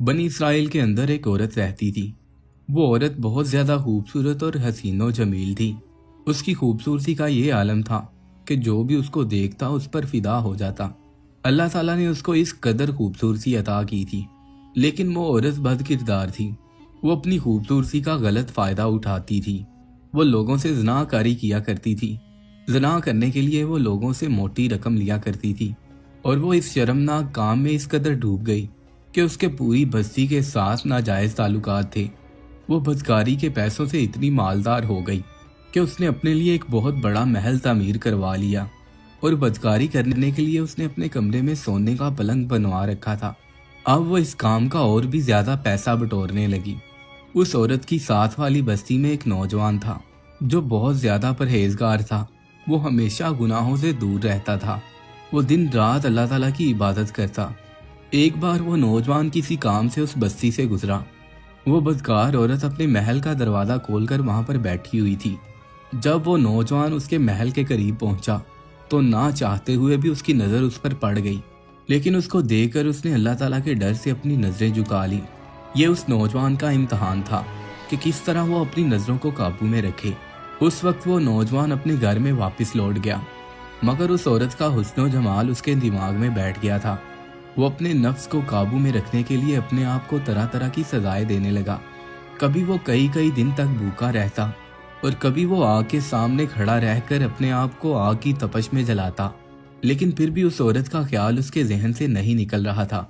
बनी इसराइल के अंदर एक औरत रहती थी। वो औरत बहुत ज्यादा खूबसूरत और हसीनो जमील थी। उसकी खूबसूरती का ये आलम था कि जो भी उसको देखता उस पर फिदा हो जाता। अल्लाह ताला ने उसको इस कदर खूबसूरती अता की थी। लेकिन वो औरत बद किरदार थी। वो अपनी खूबसूरती का गलत फायदा उठाती थी। वो लोगों से ज़िनाकारी किया करती थी। ज़िना करने के लिए वो लोगों से मोटी रकम लिया करती थी। और वो इस शर्मनाक काम में इस कदर डूब गई कि उसके पूरी बस्ती के साथ नाजायज ताल्लुकात थे। वो बदकारी के पैसों से इतनी मालदार हो गई कि उसने अपने लिए एक बहुत बड़ा महल तामीर करवा लिया। और बदकारी करने के लिए उसने अपने कमरे में सोने का पलंग बनवा रखा था। अब वो इस काम का और भी ज्यादा पैसा बटोरने लगी। उस औरत की साथ वाली बस्ती में एक नौजवान था जो बहुत ज्यादा परहेजगार था। वो हमेशा गुनाहों से दूर रहता था। वो दिन रात अल्लाह ताला की इबादत करता। एक बार वो नौजवान किसी काम से उस बस्ती से गुजरा। वो बदकार औरत अपने महल का दरवाजा खोलकर वहां पर बैठी हुई थी। जब वो नौजवान उसके महल के करीब पहुंचा तो ना चाहते हुए भी उसकी नजर उस पर पड़ गई। लेकिन उसको देखकर उसने अल्लाह ताला के डर से अपनी नजरें झुका ली। ये उस नौजवान का इम्तहान था कि किस तरह वो अपनी नजरों को काबू में रखे। उस वक्त वो नौजवान अपने घर में वापस लौट गया, मगर उस औरत का हुस्न जमाल उसके दिमाग में बैठ गया था। वो अपने नफ्स को काबू में रखने के लिए अपने आप को तरह तरह की सजाएं देने लगा। कभी वो कई कई दिन तक भूखा रहता और कभी वो आग के सामने खड़ा रहकर अपने आप को आग की तपश में जलाता। लेकिन फिर भी उस औरत का ख्याल उसके जहन से नहीं निकल रहा था।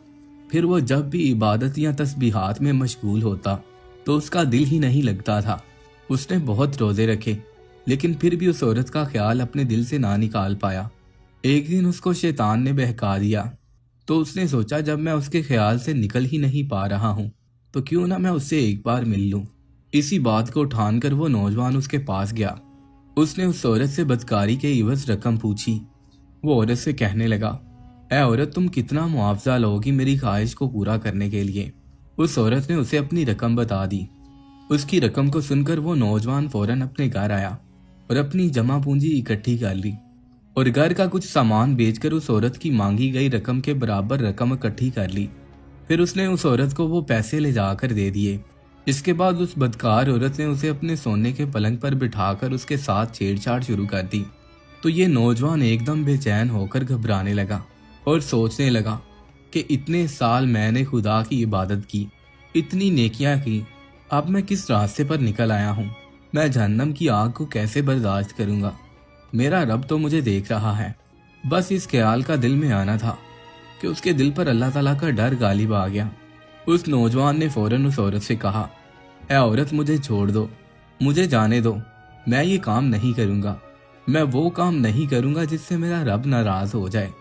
फिर वो जब भी इबादत या तस्बीहात में मशगूल होता तो उसका दिल ही नहीं लगता था। उसने बहुत रोजे रखे लेकिन फिर भी उस औरत का ख्याल अपने दिल से ना निकाल पाया। एक दिन उसको शैतान ने बहका दिया तो उसने सोचा जब मैं उसके ख्याल से निकल ही नहीं पा रहा हूँ तो क्यों ना मैं उससे एक बार मिल लूं। इसी बात को ठान कर वो नौजवान उसके पास गया। उसने उस औरत से बदकारी के इवज रकम पूछी। वो औरत से कहने लगा, ऐ औरत, तुम कितना मुआवजा लोगी मेरी ख्वाहिश को पूरा करने के लिए। उस औरत ने उसे अपनी रकम बता दी। उसकी रकम को सुनकर वो नौजवान फौरन अपने घर आया और अपनी जमा पूंजी इकट्ठी कर ली और घर का कुछ सामान बेचकर उस औरत की मांगी गई रकम के बराबर रकम इकट्ठी कर ली। फिर उसने उस औरत को वो पैसे ले जाकर दे दिए। इसके बाद उस बदकार औरत ने उसे अपने सोने के पलंग पर बिठाकर उसके साथ छेड़छाड़ शुरू कर दी। तो ये नौजवान एकदम बेचैन होकर घबराने लगा और सोचने लगा कि इतने साल मैंने खुदा की इबादत की, इतनी नेकियां की, अब मैं किस रास्ते पर निकल आया हूँ। मैं जहन्नम की आग को कैसे बर्दाश्त करूंगा। मेरा रब तो मुझे देख रहा है। बस इस ख्याल का दिल में आना था कि उसके दिल पर अल्लाह ताला का डर गालिब आ गया। उस नौजवान ने फौरन उस औरत से कहा, ऐ औरत, मुझे छोड़ दो, मुझे जाने दो। मैं ये काम नहीं करूंगा। मैं वो काम नहीं करूंगा जिससे मेरा रब नाराज हो जाए।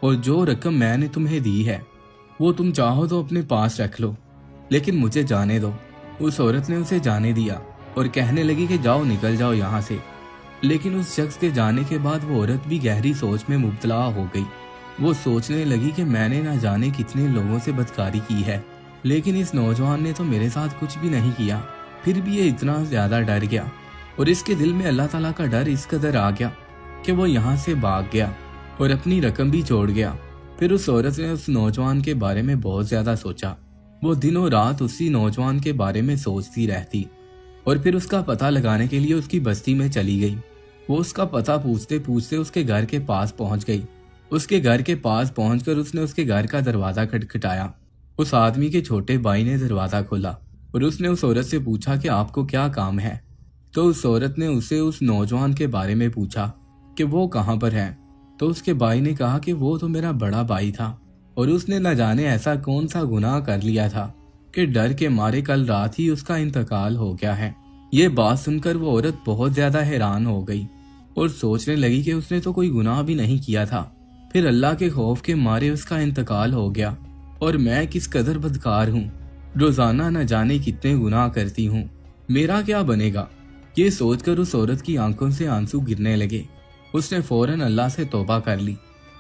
और जो रकम मैंने तुम्हें दी है वो तुम चाहो तो अपने पास रख लो, लेकिन मुझे जाने दो। उस औरत ने उसे जाने दिया और कहने लगी कि जाओ, निकल जाओ यहाँ से। लेकिन उस शख्स के जाने के बाद वो औरत भी गहरी सोच में मुब्तला हो गई। वो सोचने लगी कि मैंने ना जाने कितने लोगों से बदकारी की है, लेकिन इस नौजवान ने तो मेरे साथ कुछ भी नहीं किया, फिर भी ये इतना ज्यादा डर गया। और इसके दिल में अल्लाह ताला का डर इस कदर आ गया कि वो यहाँ से भाग गया और अपनी रकम भी छोड़ गया। फिर उस औरत ने उस नौजवान के बारे में बहुत ज्यादा सोचा। वो दिनों रात उसी नौजवान के बारे में सोचती रहती और फिर उसका पता लगाने के लिए उसकी बस्ती में चली गई। वो उसका पता पूछते पूछते उसके घर के पास पहुंच गई। उसके घर के पास पहुंचकर उसने उसके घर का दरवाजा खटखटाया। उस आदमी के छोटे भाई ने दरवाजा खोला और उसने उस औरत से पूछा कि आपको क्या काम है। तो उस औरत ने उसे उस नौजवान के बारे में पूछा कि वो कहाँ पर है। तो उसके भाई ने कहा कि वो तो मेरा बड़ा भाई था और उसने न जाने ऐसा कौन सा गुनाह कर लिया था कि डर के मारे कल रात ही उसका इंतकाल हो गया है। ये बात सुनकर वो औरत बहुत ज्यादा हैरान हो गई और सोचने लगी कि उसने तो कोई गुनाह भी नहीं किया था, फिर अल्लाह के खौफ के मारे उसका इंतकाल हो गया और मैं किस कदर बदकार हूँ। रोजाना न जाने कितने गुनाह करती हूँ, मेरा क्या बनेगा। ये सोचकर उस औरत की आंखों से आंसू गिरने लगे। उसने फौरन अल्लाह से तौबा कर ली।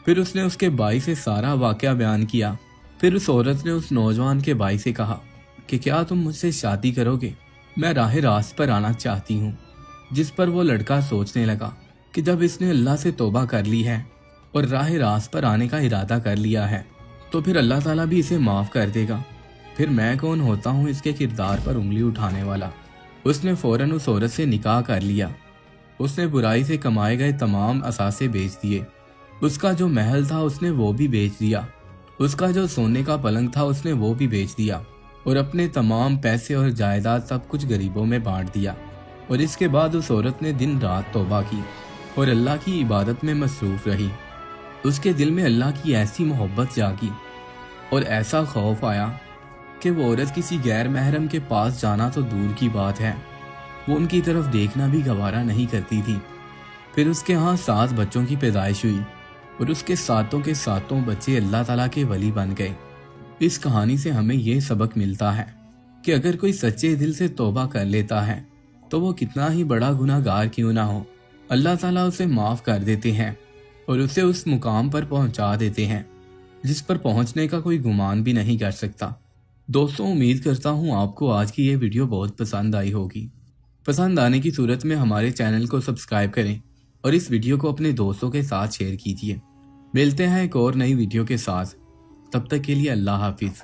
फिर उसने उसके भाई से सारा वाकया बयान किया। फिर उस औरत ने उस नौजवान के भाई से कहा कि क्या तुम मुझसे शादी करोगे, मैं राह रास्त पर आना चाहती हूँ। जिस पर वो लड़का सोचने लगा कि जब इसने अल्लाह से तौबा कर ली है और राह रास्त पर आने का इरादा कर लिया है तो फिर अल्लाह ताला भी इसे माफ कर देगा फिर मैं कौन होता हूँ इसके किरदार पर उंगली उठाने वाला। उसने फौरन उस औरत से निकाह कर लिया। उसने बुराई से कमाए गए तमाम असासे बेच दिए। उसका जो महल था उसने वो भी बेच दिया। उसका जो सोने का पलंग था उसने वो भी बेच दिया और अपने तमाम पैसे और जायदाद सब कुछ गरीबों में बांट दिया। और इसके बाद उस औरत ने दिन रात तौबा की और अल्लाह की इबादत में मसरूफ रही। उसके दिल में अल्लाह की ऐसी मोहब्बत जागी और ऐसा खौफ आया कि वो औरत किसी गैर महरम के पास जाना तो दूर की बात है, वो उनकी तरफ देखना भी गवारा नहीं करती थी। फिर उसके यहाँ 7 बच्चों की पैदाइश हुई और उसके सातों के सातों बच्चे अल्लाह ताला के वली बन गए। इस कहानी से हमें ये सबक मिलता है कि अगर कोई सच्चे दिल से तौबा कर लेता है तो वो कितना ही बड़ा गुनाहगार क्यों ना हो, अल्लाह ताला उसे माफ कर देते हैं और उसे उस मुकाम पर पहुंचा देते हैं जिस पर पहुंचने का कोई गुमान भी नहीं कर सकता। दोस्तों, उम्मीद करता हूं आपको आज की ये वीडियो बहुत पसंद आई होगी। पसंद आने की सूरत में हमारे चैनल को सब्सक्राइब करें और इस वीडियो को अपने दोस्तों के साथ शेयर कीजिए। मिलते हैं एक और नई वीडियो के साथ, तब तक के लिए अल्लाह हाफिज।